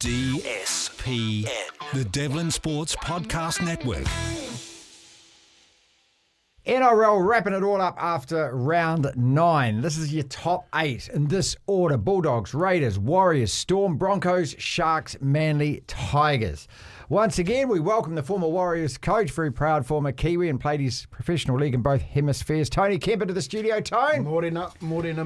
DSPN, the Devlin Sports Podcast Network. NRL wrapping it all up after round 9. This is your top 8 in this order. Bulldogs, Raiders, Warriors, Storm, Broncos, Sharks, Manly, Tigers. Once again, we welcome the former Warriors coach, very proud former Kiwi, and played his professional league in both hemispheres. Tony Kemp into the studio. Tone. Morning,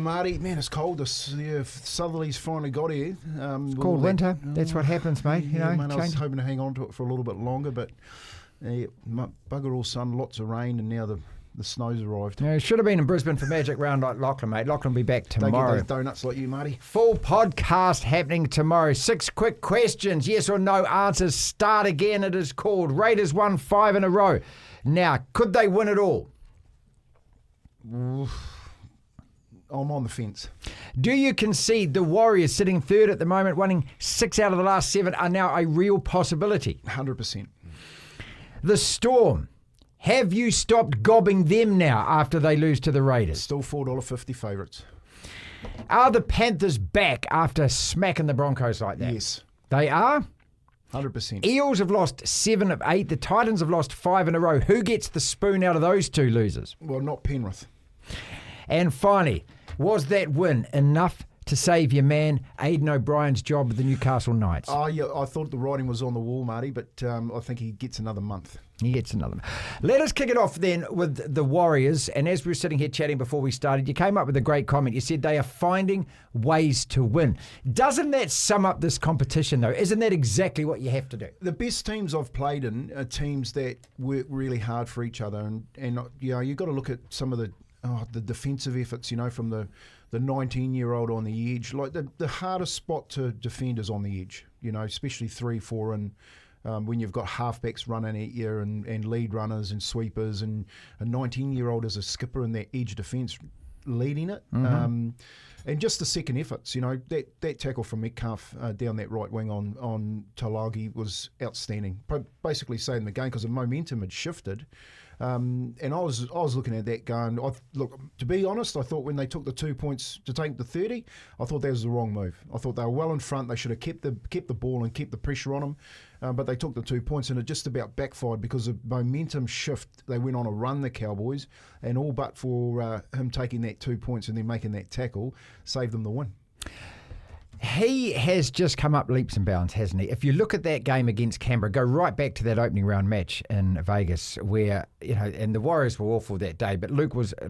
Marty. Man, it's cold. Southerlies finally got here. It's called winter. That's what happens, mate. Man, I was hoping to hang on to it for a little bit longer, but bugger all sun, lots of rain, and now the snow's arrived. Yeah, it should have been in Brisbane for Magic Round like Lachlan, mate. Lachlan will be back tomorrow. They get those donuts like you, Marty. Full podcast happening tomorrow. 6 quick questions, yes or no answers. Start again, it is called. Raiders won 5 in a row. Now, could they win it all? I'm on the fence. Do you concede the Warriors, sitting third at the moment, winning 6 out of the last 7, are now a real possibility? 100%. The Storm. Have you stopped gobbing them now after they lose to the Raiders? Still $4.50 favourites. Are the Panthers back after smacking the Broncos like that? Yes. They are? 100%. Eels have lost 7 of 8. The Titans have lost 5 in a row. Who gets the spoon out of those two losers? Well, not Penrith. And finally, was that win enough to save your man Aidan O'Brien's job with the Newcastle Knights? Oh, yeah, I thought the writing was on the wall, Marty, but I think he gets another month. He gets another. Let us kick it off then with the Warriors. And as we were sitting here chatting before we started, you came up with a great comment. You said they are finding ways to win. Doesn't that sum up this competition, though? Isn't that exactly what you have to do? The best teams I've played in are teams that work really hard for each other. And you know, you've got to look at some of the defensive efforts, you know, from the 19-year-old on the edge. Like the hardest spot to defend is on the edge, you know, especially 3-4 and when you've got halfbacks running at you and lead runners and sweepers, and a 19-year-old as a skipper in that edge defence leading it. Mm-hmm. And just the second efforts, you know, that tackle from Metcalf down that right wing on Talagi was outstanding. Basically saving the game because the momentum had shifted. And I was looking at that going, look, to be honest, I thought when they took the 2 points to take the 30, I thought that was the wrong move. I thought they were well in front. They should have kept the ball and kept the pressure on them. But they took the 2 points and it just about backfired because of momentum shift. They went on a run, the Cowboys, and all but for him taking that 2 points and then making that tackle, saved them the win. He has just come up leaps and bounds, hasn't he? If you look at that game against Canberra, go right back to that opening round match in Vegas where, you know, and the Warriors were awful that day, but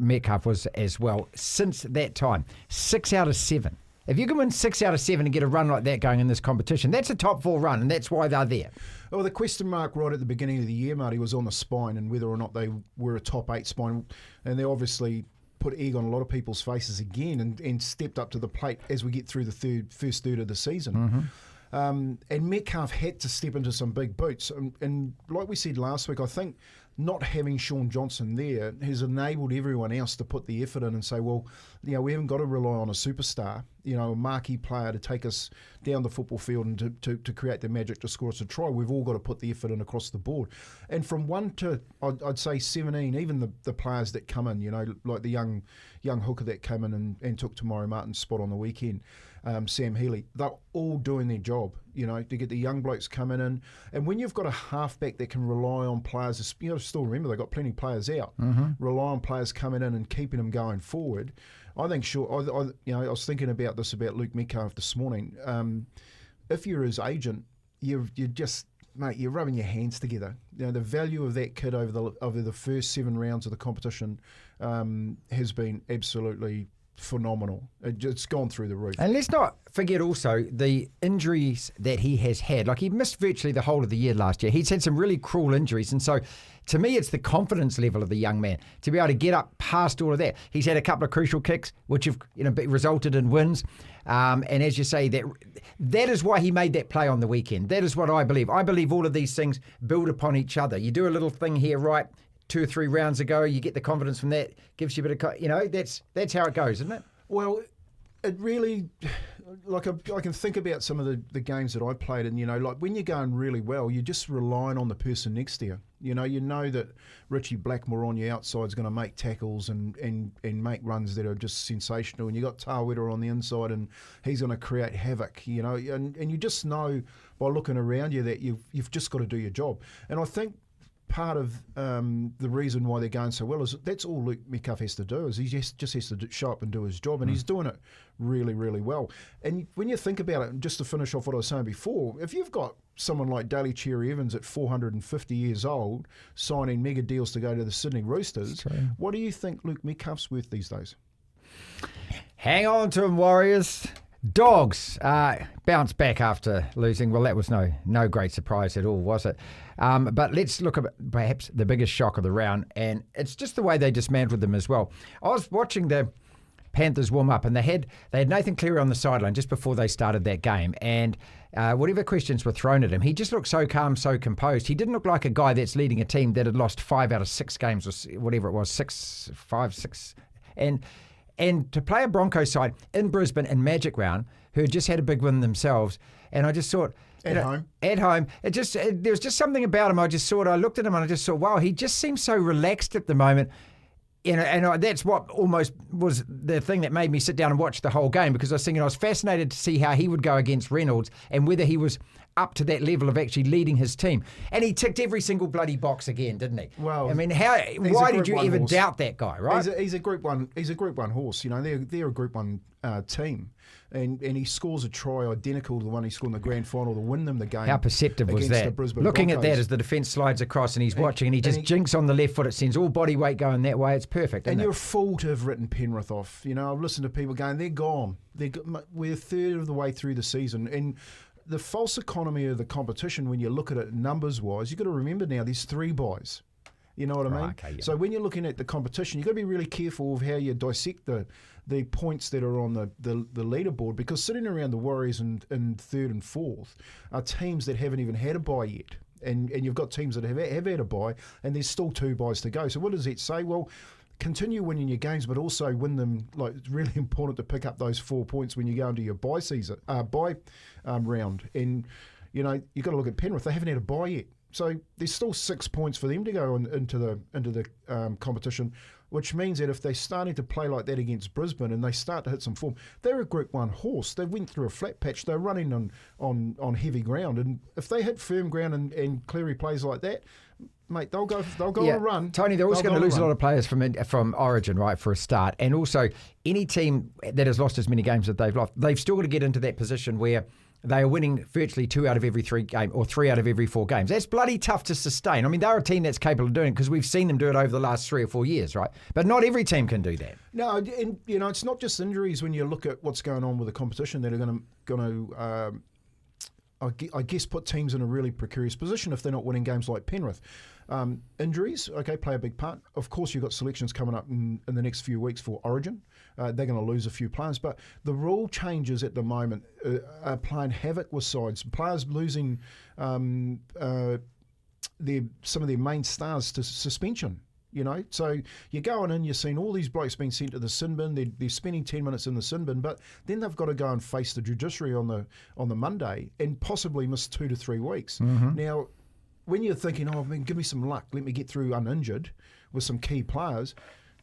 Metcalf was as well. Since that time, 6 out of 7. If you can win 6 out of 7 and get a run like that going in this competition, that's a top 4 run, and that's why they're there. Well, the question mark right at the beginning of the year, Marty, was on the spine and whether or not they were a top 8 spine, and they obviously put egg on a lot of people's faces again and stepped up to the plate as we get through the first third of the season. Mm-hmm. And Metcalf had to step into some big boots. And like we said last week, I think not having Sean Johnson there has enabled everyone else to put the effort in and say, well, you know, we haven't got to rely on a superstar, you know, a marquee player to take us down the football field and to create the magic to score us a try. We've all got to put the effort in across the board. And from 1 to, I'd say 17, even the players that come in, you know, like the young hooker that came in and took Tamari Martin's spot on the weekend, Sam Healy, they're all doing their job, you know, to get the young blokes coming in. And when you've got a halfback that can rely on players, you know, still remember they've got plenty of players out, rely on players coming in and keeping them going forward. I think, I was thinking about this about Luke Metcalf this morning. If you're his agent, you're just, mate, you're rubbing your hands together. You know, the value of that kid over the first 7 rounds of the competition has been absolutely phenomenal. It's gone through the roof. And let's not forget also the injuries that he has had. Like, he missed virtually the whole of the year last year. He's had some really cruel injuries. And so, to me, it's the confidence level of the young man to be able to get up past all of that. He's had a couple of crucial kicks, which have, you know, resulted in wins. And as you say, that is why he made that play on the weekend. That is what I believe. I believe all of these things build upon each other. You do a little thing here, right? 2 or 3 rounds ago, you get the confidence from that, gives you a bit of, you know, that's how it goes, isn't it? Well, it really, like I can think about some of the games that I played, and like when you're going really well, you're just relying on the person next to you. You know that Richie Blackmore on your outside is going to make tackles and make runs that are just sensational, and you got Tawera on the inside, and he's going to create havoc. And you just know by looking around you that you've just got to do your job. And I think part of the reason why they're going so well is that's all Luke Metcalf has to do, is he just has to show up and do his job, and he's doing it really, really well. And when you think about it, just to finish off what I was saying before, if you've got someone like Daly Cherry Evans at 450 years old signing mega deals to go to the Sydney Roosters, what do you think Luke Metcalf's worth these days? Hang on to him, Warriors. Dogs bounced back after losing. Well, that was no great surprise at all, was it? But let's look at perhaps the biggest shock of the round, and it's just the way they dismantled them as well. I was watching the Panthers warm up, and they had Nathan Cleary on the sideline just before they started that game, and whatever questions were thrown at him, he just looked so calm, so composed. He didn't look like a guy that's leading a team that had lost 5 out of 6 games, or whatever it was, 5, 6, and to play a Broncos side in Brisbane in Magic Round, who had just had a big win themselves, and I just thought, at home, there was just something about him. I looked at him and I just thought, wow, he just seems so relaxed at the moment. And that's what almost was the thing that made me sit down and watch the whole game, because I was thinking, I was fascinated to see how he would go against Reynolds and whether he was up to that level of actually leading his team. And he ticked every single bloody box again, didn't he? Well, I mean, why did you even doubt that guy, right? He's a Group 1. He's a Group 1 horse. They're a Group 1 team, and he scores a try identical to the one he scored in the grand final to win them the game. How perceptive was that? Looking at that as the defence slides across and he's watching, and he just jinks on the left foot. It sends all body weight going that way. It's perfect. And you're a fool to have written Penrith off. I've listened to people going, they're gone. We're a third of the way through the season, and the false economy of the competition, when you look at it numbers-wise, you've got to remember now there's 3 buys. You know what I mean? Okay, yeah. So when you're looking at the competition, you've got to be really careful of how you dissect the points that are on the leaderboard, because sitting around the Warriors in 3rd and 4th are teams that haven't even had a bye yet. And you've got teams that have had a bye, and there's still 2 buys to go. So what does that say? Well, continue winning your games, but also win them. Like, it's really important to pick up those 4 points when you go into your bye season, round. And you've got to look at Penrith. They haven't had a bye yet, so there's still 6 points for them to go into the competition, which means that if they're starting to play like that against Brisbane and they start to hit some form, they're a Group 1 horse. They went through a flat patch. They're running on heavy ground, and if they hit firm ground and Cleary plays like that, mate, they'll go on a run. Tony, they're also going to lose a lot of players from Origin, right, for a start. And also, any team that has lost as many games that they've lost, they've still got to get into that position where they are winning virtually 2 out of every 3 games, or 3 out of every 4 games. That's bloody tough to sustain. I mean, they're a team that's capable of doing it because we've seen them do it over the last 3 or 4 years, right? But not every team can do that. No, and it's not just injuries when you look at what's going on with the competition that are going to I guess put teams in a really precarious position if they're not winning games like Penrith. Injuries, play a big part. Of course, you've got selections coming up in the next few weeks for Origin. They're going to lose a few players, but the rule changes at the moment are playing havoc with sides. Players losing some of their main stars to suspension. So you're going in, you're seeing all these blokes being sent to the sin bin. They're spending 10 minutes in the sin bin, but then they've got to go and face the judiciary on the Monday and possibly miss 2 to 3 weeks. Mm-hmm. Now, when you're thinking, give me some luck, let me get through uninjured with some key players,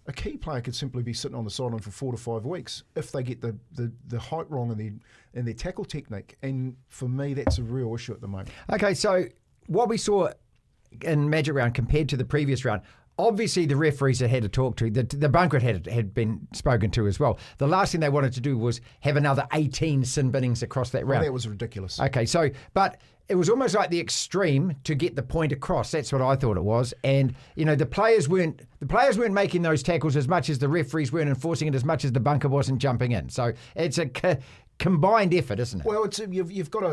a key player could simply be sitting on the sideline for 4 to 5 weeks if they get the height wrong in their tackle technique. And for me, that's a real issue at the moment. Okay, so what we saw in Magic Round compared to the previous round, obviously the referees had to talk to, the bunker had been spoken to as well. The last thing they wanted to do was have another 18 sin binnings across that round. That was ridiculous. Okay, so, but it was almost like the extreme to get the point across. That's what I thought it was. And, the players weren't making those tackles as much as the referees weren't enforcing it, as much as the bunker wasn't jumping in. So it's a combined effort, isn't it? Well, you've got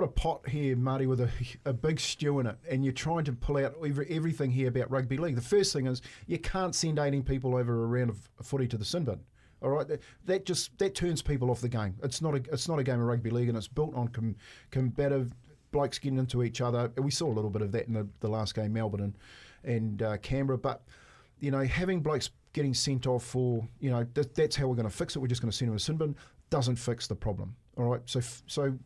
a pot here, Marty, with a big stew in it, and you're trying to pull out everything here about rugby league. The first thing is you can't send 18 people over a round of footy to the sin bin. All right, that turns people off the game. It's not a game of rugby league, and it's built on combative blokes getting into each other. We saw a little bit of that in the last game, Melbourne and Canberra. But having blokes getting sent off for that's how we're going to fix it. We're just going to send them a sin bin. Doesn't fix the problem. All right, so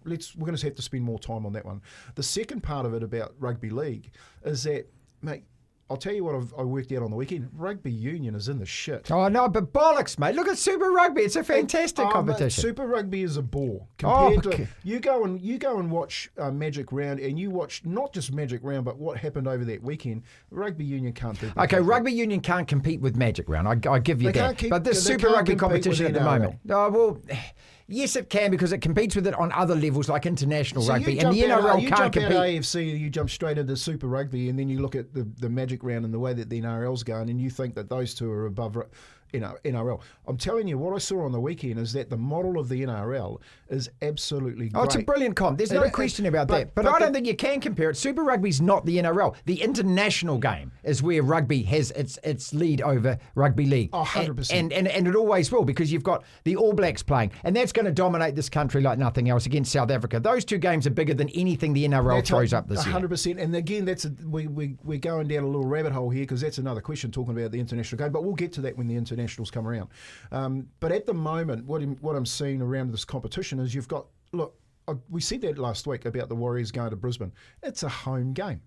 we're going to have to spend more time on that one. The second part of it about rugby league is that, mate, I'll tell you what I worked out on the weekend. Rugby union is in the shit. Oh, no, but bollocks, mate. Look at Super Rugby. It's a fantastic competition. Mate, Super Rugby is a bore. Compared to you go and watch Magic Round, and you watch not just Magic Round, but what happened over that weekend. Rugby union can't do that. Okay, Rugby union can't compete with Magic Round. I give you that. But this Super Rugby competition at the moment. Oh, well, yes, it can, because it competes with it on other levels like international rugby, and the NRL can't compete. You jump out AFC, you jump straight into Super Rugby, and then you look at the Magic Round and the way that the NRL's going, and you think that those two are above NRL. I'm telling you, what I saw on the weekend is that the model of the NRL is absolutely great. Oh, it's a brilliant comp. There's no question about that. But I don't think you can compare it. Super Rugby's not the NRL. The international game is where rugby has its lead over rugby league. Oh, 100%. And it always will, because you've got the All Blacks playing, and that's going to dominate this country like nothing else against South Africa. Those two games are bigger than anything the NRL throws up this year. 100%. And again, we're going down a little rabbit hole here, because that's another question talking about the international game. But we'll get to that when the internationals come around. But at the moment, what I'm seeing around this competition is you've got, look, we said that last week about the Warriors going to Brisbane. It's a home game.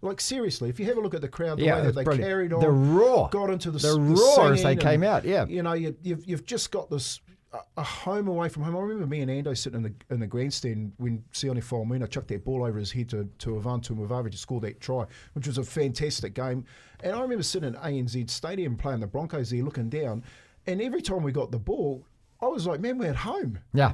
Like, seriously, if you have a look at the crowd, the way that they carried on, the roar, got into the roar as they came out, yeah. You know, you've just got this a home away from home. I remember me and Ando sitting in the grandstand when Sione Faumuna chucked that ball over his head to Ivan Tumavavi to score that try, which was a fantastic game. And I remember sitting in ANZ Stadium playing the Broncos there, looking down, and every time we got the ball, I was like, man, we're at home. Yeah.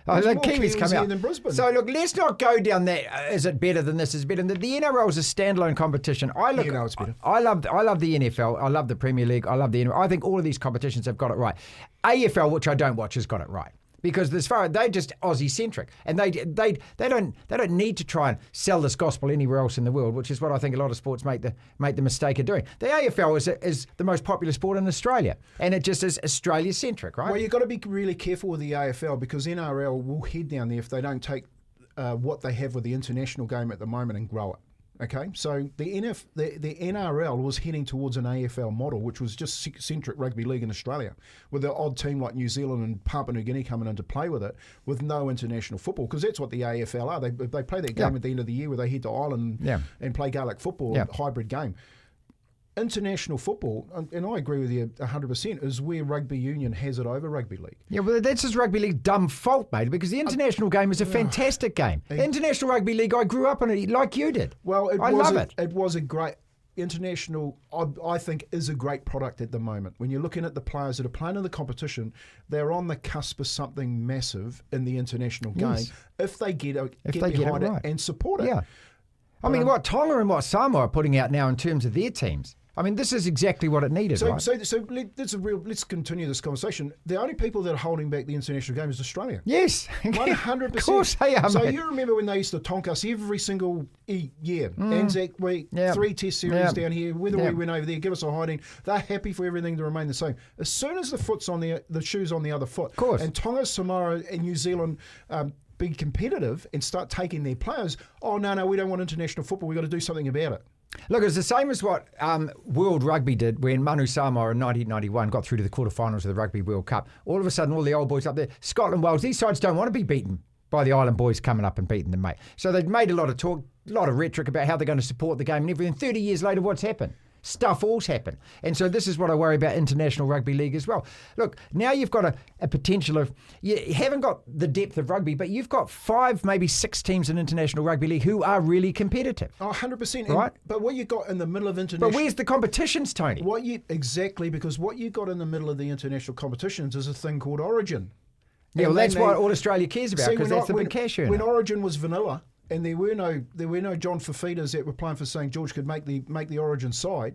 Oh, the Kiwis come out. Than Brisbane. So look, let's not go down that. Is it better than this? Is better than the NRL is a standalone competition. It's better. I love the NFL. I love the Premier League. I love the NRL. I think all of these competitions have got it right. AFL, which I don't watch, has got it right. Because as far as they're just Aussie centric, and they don't need to try and sell this gospel anywhere else in the world, which is what I think a lot of sports make the mistake of doing. The AFL is the most popular sport in Australia, and it just is Australia centric, right? Well, you've got to be really careful with the AFL, because NRL will head down there if they don't take what they have with the international game at the moment and grow it. Okay, so the NRL was heading towards an AFL model, which was just centric rugby league in Australia, with an odd team like New Zealand and Papua New Guinea coming in to play with it, with no international football, because that's what the AFL are. They play that game at the end of the year where they head to Ireland and play Gaelic football, a hybrid game. International football, and I agree with you 100%, is where rugby union has it over rugby league. Yeah, well, that's just rugby league's dumb fault, mate, because the international game is a fantastic game. International rugby league, I grew up on it like you did. Well, I love it. It was a great international, I think, is a great product at the moment. When you're looking at the players that are playing in the competition, they're on the cusp of something massive in the international game if they get behind it and support it. Yeah. I mean, what Tonga and what Samoa are putting out now in terms of their teams, I mean, this is exactly what it needed, right? So let's continue this conversation. The only people that are holding back the international game is Australia. Yes. 100%. Of course they are, So mate. you remember when they used to tonk us every single year. Anzac Week, 3 test series down here, whether we went over there, give us a hiding. They're happy for everything to remain the same. As soon as the shoe's on the other foot, of course. And Tonga, Samoa and New Zealand be competitive and start taking their players, no, we don't want international football. We've got to do something about it. Look, it's the same as what World Rugby did when Manu Samoa in 1991 got through to the quarterfinals of the Rugby World Cup. All of a sudden, all the old boys up there, Scotland, Wales, these sides don't want to be beaten by the Island boys coming up and beating them, mate. So they've made a lot of talk, a lot of rhetoric about how they're going to support the game and everything. 30 years later, what's happened? Stuff all's happened. And so this is what I worry about international rugby league as well. Look, now you've got a potential of, you haven't got the depth of rugby, but you've got 5, maybe 6 teams in international rugby league who are really competitive. Oh, 100%. Right? But what you got in the middle of international... But where's the competitions, Tony? Exactly, because what you got in the middle of the international competitions is a thing called Origin. Yeah, well, that's what all Australia cares about, because that's the big cash earner. When Origin was vanilla, and there were no John Fafitas that were playing for St George could make the Origin side,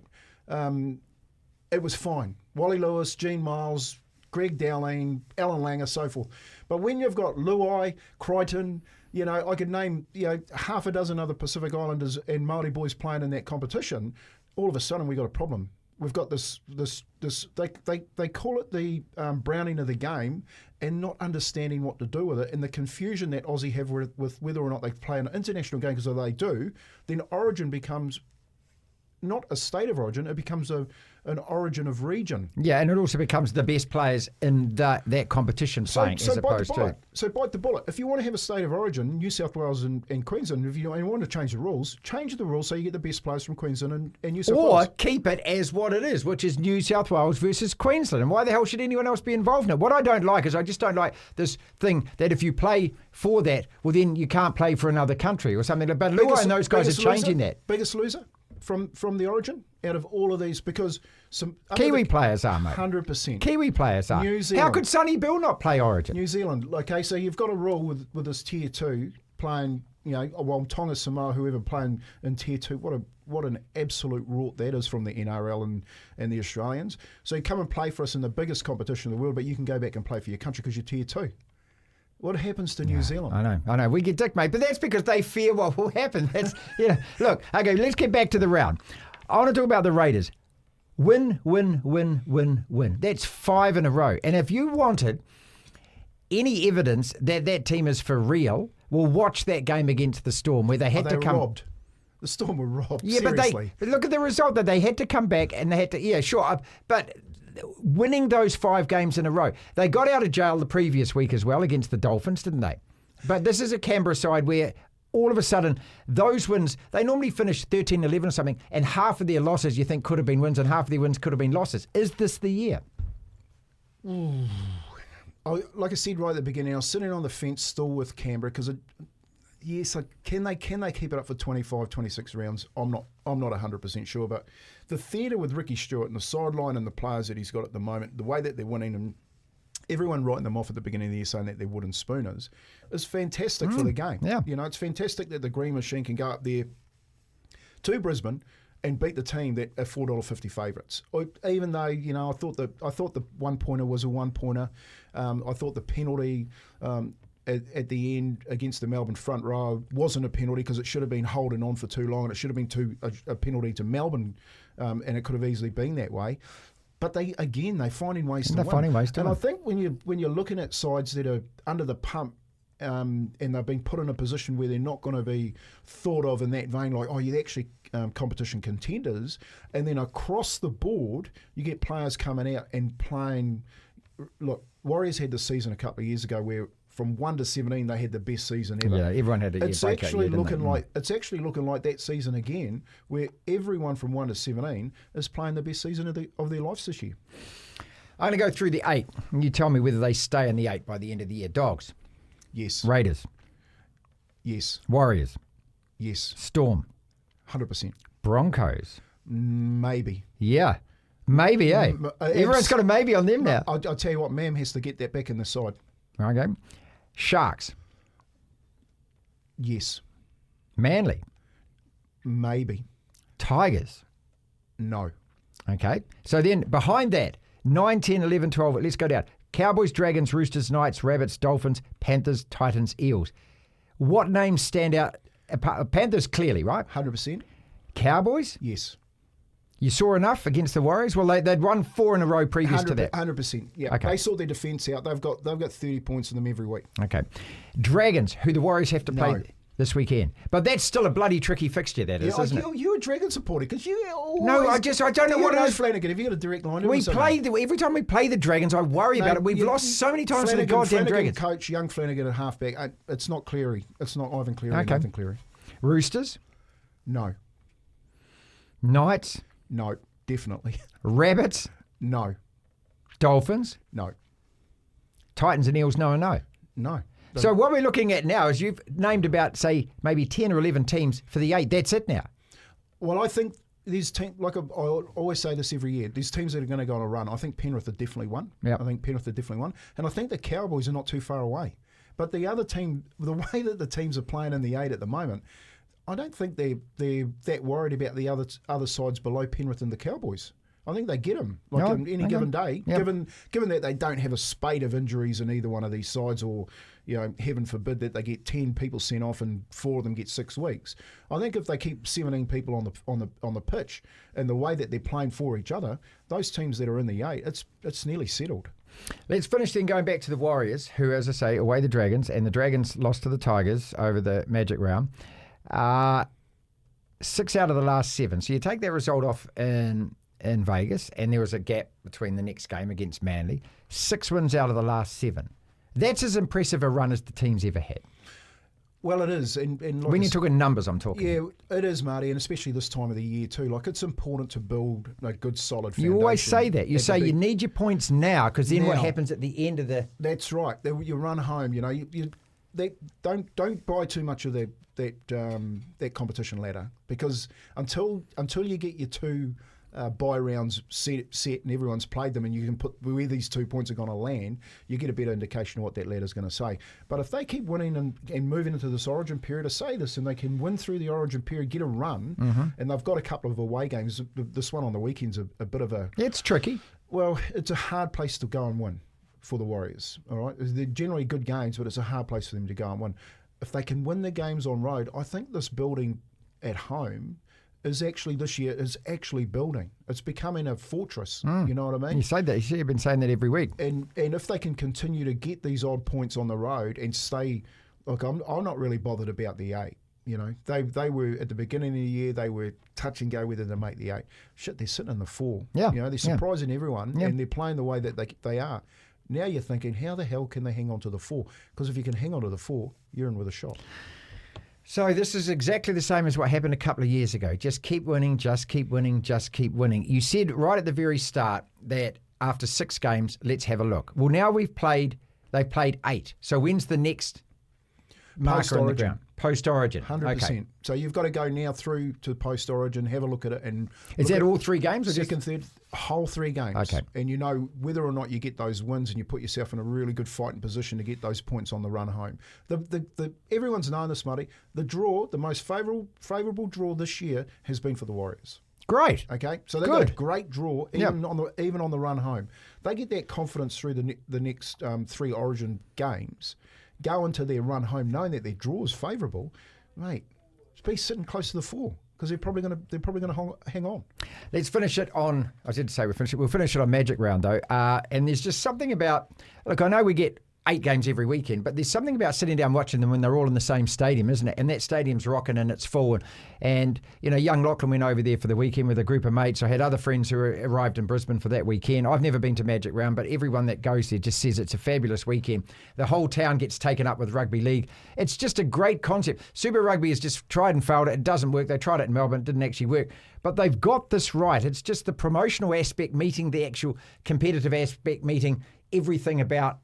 it was fine. Wally Lewis, Gene Miles, Greg Dowling, Alan Langer, so forth. But when you've got Luai, Crichton, I could name half a dozen other Pacific Islanders and Māori boys playing in that competition, all of a sudden we got a problem. We've got this they call it the browning of the game and not understanding what to do with it, and the confusion that Aussie have with whether or not they play an international game, because if they do, then Origin becomes not a state of origin, it becomes an origin of region. Yeah, and it also becomes the best players in that competition playing as opposed to... So bite the bullet. If you want to have a state of origin, New South Wales and Queensland, if you want to change the rules so you get the best players from Queensland and New South Wales. Or keep it as what it is, which is New South Wales versus Queensland. And why the hell should anyone else be involved in it? What I don't like is I just don't like this thing that if you play for that, well, then you can't play for another country or something. But Lua and those guys are changing that. Biggest loser from the origin out of all of these, because some Kiwi players are, mate. 100%. Kiwi players are. New Zealand. How could Sonny Bill not play origin? New Zealand. Okay, so you've got a rule with this tier 2 playing, while Tonga, Samoa, whoever playing in tier 2, what an absolute rort that is from the NRL and the Australians. So you come and play for us in the biggest competition in the world, but you can go back and play for your country because you're tier 2. What happens to New Zealand? I know. We get dick, mate, but that's because they fear what will happen. That's Look, okay, let's get back to the round. I want to talk about the Raiders. Win, win, win, win, win. That's 5 in a row. And if you wanted any evidence that that team is for real, well, watch that game against the Storm where they had to come. Robbed. The Storm were robbed. Yeah, seriously. but look at the result that they had to come back and they had to. Yeah, sure, but winning those 5 games in a row, they got out of jail the previous week as well against the Dolphins, didn't they? But this is a Canberra side where all of a sudden, those wins, they normally finish 13-11 or something, and half of their losses you think could have been wins and half of their wins could have been losses. Is this the year? Like I said right at the beginning, I was sitting on the fence still with Canberra because, can they keep it up for 25, 26 rounds? I'm not 100% sure, but the theatre with Ricky Stewart and the sideline and the players that he's got at the moment, the way that they're winning and everyone writing them off at the beginning of the year saying that they're wooden spooners is fantastic for the game. Yeah. It's fantastic that the Green Machine can go up there to Brisbane and beat the team that are $4.50 favourites. Even though, I thought the 1-pointer was a 1-pointer. I thought the penalty at the end against the Melbourne front row wasn't a penalty because it should have been holding on for too long and it should have been a penalty to Melbourne, and it could have easily been that way. But they're finding ways to win. And I think when you're looking at sides that are under the pump and they've been put in a position where they're not going to be thought of in that vein, like, you're actually competition contenders, and then across the board you get players coming out and playing. Look, Warriors had this season a couple of years ago where from 1 to 17 they had the best season ever. Yeah, everyone had a It's actually looking like that season again, where everyone from 1 to 17 is playing the best season of their lives this year. I'm going to go through the 8, and you tell me whether they stay in the 8 by the end of the year. Dogs. Yes. Raiders. Yes. Warriors. Yes. Storm. 100%. Broncos. Maybe. Yeah. Maybe, eh? Everyone's got a maybe on them now. I'll tell you what, Mam has to get that back in the side. Okay. Sharks. Yes. Manly. Maybe. Tigers. No. Okay. So then behind that, 9, 10, 11, 12, let's go down. Cowboys, Dragons, Roosters, Knights, Rabbits, Dolphins, Panthers, Titans, Eels. What names stand out? Panthers clearly, right? 100%. Cowboys? Yes. You saw enough against the Warriors? Well, they'd won 4 in a row previous to that. 100%. Yeah. Okay. They sort their defence out. They've got 30 points in them every week. Okay. Dragons, who the Warriors have to play No. this weekend. But that's still a bloody tricky fixture, that is, isn't it? You're a Dragon supporter because you always... No, I don't know what it is. Flanagan, have you got a direct line? Every time we play the Dragons, I worry about it. We've lost so many times to the goddamn Dragons. Coach, young Flanagan at halfback. It's not Cleary. It's not Ivan Cleary. Okay. Nathan Cleary. Roosters? No. Knights? No. Definitely. Rabbits? No. Dolphins? No. Titans and Eels, no. No. So what we're looking at now is you've named about, say, maybe 10 or 11 teams for the 8. That's it now. Well, I think these teams, like I always say this every year, these teams that are going to go on a run, I think Penrith are definitely one. Yep. I think Penrith are definitely one. And I think the Cowboys are not too far away. But the other team, the way that the teams are playing in the 8 at the moment, I don't think they're that worried about the other sides below Penrith and the Cowboys. I think they get them on any given day, given that they don't have a spate of injuries in either one of these sides, or heaven forbid that they get 10 people sent off and 4 of them get 6 weeks. I think if they keep 17 people on the pitch and the way that they're playing for each other, those teams that are in the 8, it's nearly settled. Let's finish then going back to the Warriors, who, as I say, away the Dragons, and the Dragons lost to the Tigers over the Magic Round. 6 out of the last 7. So you take that result off in Vegas, and there was a gap between the next game against Manly. 6 wins out of the last 7. That's as impressive a run as the team's ever had. Well, it is. And like when you're talking numbers, I'm talking. Yeah, it is, Marty, and especially this time of the year too. Like, it's important to build a good, solid foundation. You always say that. You say you need your points now, because then what happens at the end of the... That's right. You run home, don't buy too much of that competition ladder, because until you get your 2 bye rounds set and everyone's played them, and you can put where these 2 points are going to land, you get a better indication of what that ladder's going to say. But if they keep winning and moving into this Origin period, I say this, and they can win through the Origin period, get a run, and they've got a couple of away games. This one on the weekend's a bit of a... It's tricky. Well, it's a hard place to go and win for the Warriors, all right? They're generally good games, but it's a hard place for them to go and win. If they can win the games on road, I think this building at home is actually building. It's becoming a fortress. You know what I mean? You say that. You've been saying that every week. And if they can continue to get these odd points on the road and stay, look, I'm not really bothered about the 8. They were at the beginning of the year, they were touch and go whether to make the 8. Shit, they're sitting in the 4. Yeah. They're surprising everyone, and they're playing the way that they are. Now you're thinking, how the hell can they hang on to the 4? Because if you can hang on to the 4, you're in with a shot. So this is exactly the same as what happened a couple of years ago. Just keep winning, just keep winning, just keep winning. You said right at the very start that after 6 games, let's have a look. Well, now they've played 8. So when's the next marker on the ground? Post-Origin. 100%. Okay. So you've got to go now through to post-Origin, have a look at it. And is that all 3 games? Or second, third, whole 3 games. Okay. And whether or not you get those wins, and you put yourself in a really good fighting position to get those points on the run home. Everyone's known this, Marty. The most favourable draw this year has been for the Warriors. Great. Okay, so they've got a great draw even on the run home. They get that confidence through the next 3 Origin games. Go into their run home knowing that their draw is favourable, mate. Be sitting close to the 4, because they're probably going to hang on. Let's finish it on. I did say we'll finish it on Magic Round though, and there's just something about. Look, I know we get 8 games every weekend, but there's something about sitting down watching them when they're all in the same stadium, isn't it? And that stadium's rocking and it's full. And young Lachlan went over there for the weekend with a group of mates. I had other friends who arrived in Brisbane for that weekend. I've never been to Magic Round, but everyone that goes there just says it's a fabulous weekend. The whole town gets taken up with rugby league. It's just a great concept. Super Rugby has just tried and failed it. It doesn't work. They tried it in Melbourne. It didn't actually work. But they've got this right. It's just the promotional aspect meeting the actual competitive aspect meeting everything about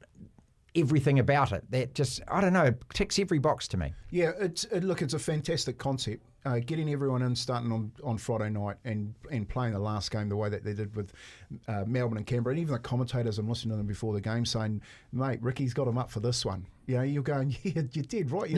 it. That just, I don't know, it ticks every box to me. Yeah, it's a fantastic concept. Getting everyone in, starting on Friday night and playing the last game the way that they did with Melbourne and Canberra, and even the commentators, I'm listening to them before the game saying, mate, Ricky's got him up for this one. You're going, yeah, you did, right?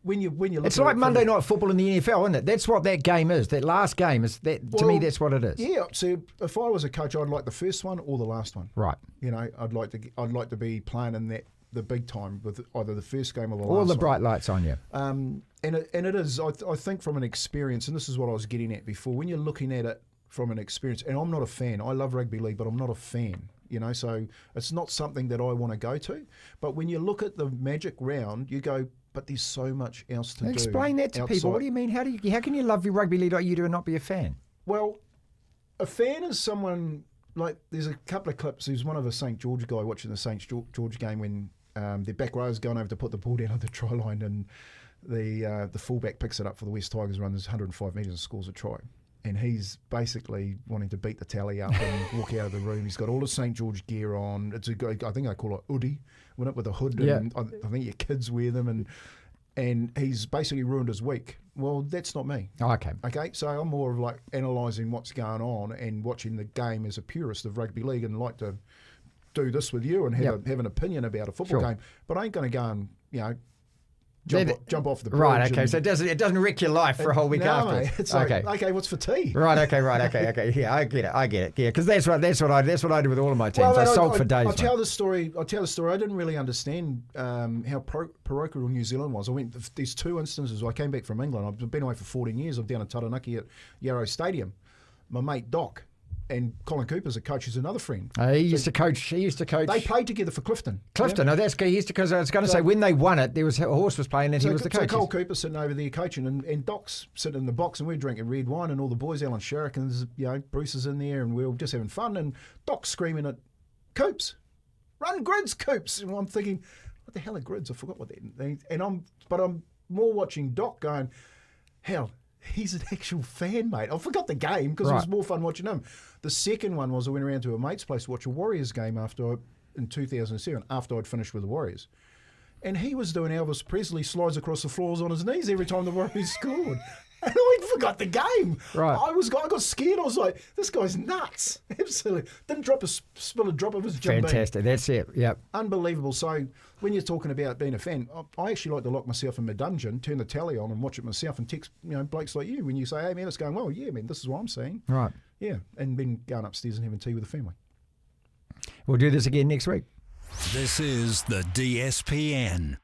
When you look it's like Monday Night Football in the NFL, isn't it? That's what that game is. That last game is that. To me, that's what it is. Yeah. So if I was a coach, I'd like the first one or the last one. Right. I'd like to be playing in the big time with either the first game or the last. All the one. bright lights on you. And it is. I think from an experience, and this is what I was getting at before. When you're looking at it from an experience, and I'm not a fan. I love rugby league, but I'm not a fan. So it's not something that I want to go to. But when you look at the Magic Round, you go, but there's so much else to do. Explain that to people. What do you mean? How can you love your rugby league like you do and not be a fan? Well, a fan is someone like. There's a couple of clips. There's one of a St George guy watching the St George game when their back row is going over to put the ball down on the try line, and the fullback picks it up for the West Tigers, runs 105 metres and scores a try. And he's basically wanting to beat the tally up and walk out of the room. He's got all the St George gear on. It's I think I call it hoodie. Went up with a hood, and I think your kids wear them, and he's basically ruined his week. Well, that's not me. Oh, okay. Okay, so I'm more of like analysing what's going on and watching the game as a purist of rugby league, and like to do this with you and have an opinion about a football game. But I ain't going to go and jump off the bridge. Right, okay. So it doesn't wreck your life for a whole week after. Mate, it's like, okay, what's for tea? Right, okay. Yeah, I get it. Yeah, because that's what I do with all of my teams. I sulk for days. I'll tell the story. I didn't really understand how parochial New Zealand was. These 2 instances. I came back from England. I've been away for 14 years. I'm down in Taranaki at Yarrow Stadium. My mate Doc, And Colin Cooper's a coach who's another friend. He used to coach. They played together for Clifton. Clifton, no, that's good. He used to, because I was going to say, when they won it, there was a horse was playing and he was the coach. So Cole Cooper's sitting over there coaching, and Doc's sitting in the box, and we're drinking red wine, and all the boys, Alan Sherrick, and Bruce is in there, and we're all just having fun, and Doc's screaming at Coops, "Run grids, Coops!" And I'm thinking, what the hell are grids? I forgot what that. And I'm more watching Doc going, hell, he's an actual fan, mate. I forgot the game because it was more fun watching him. The second one was I went around to a mate's place to watch a Warriors game in 2007 after I'd finished with the Warriors. And he was doing Elvis Presley slides across the floors on his knees every time the Warriors scored. And I forgot the game. Right. I got scared. I was like, this guy's nuts. Absolutely. Didn't spill a drop of his Jim Beam. Fantastic. That's it. Yep. Unbelievable. So when you're talking about being a fan, I actually like to lock myself in my dungeon, turn the tally on and watch it myself and text blokes like you when you say, hey, man, it's going well. Yeah, man, this is what I'm seeing. Right. Yeah. And then going upstairs and having tea with the family. We'll do this again next week. This is the DSPN.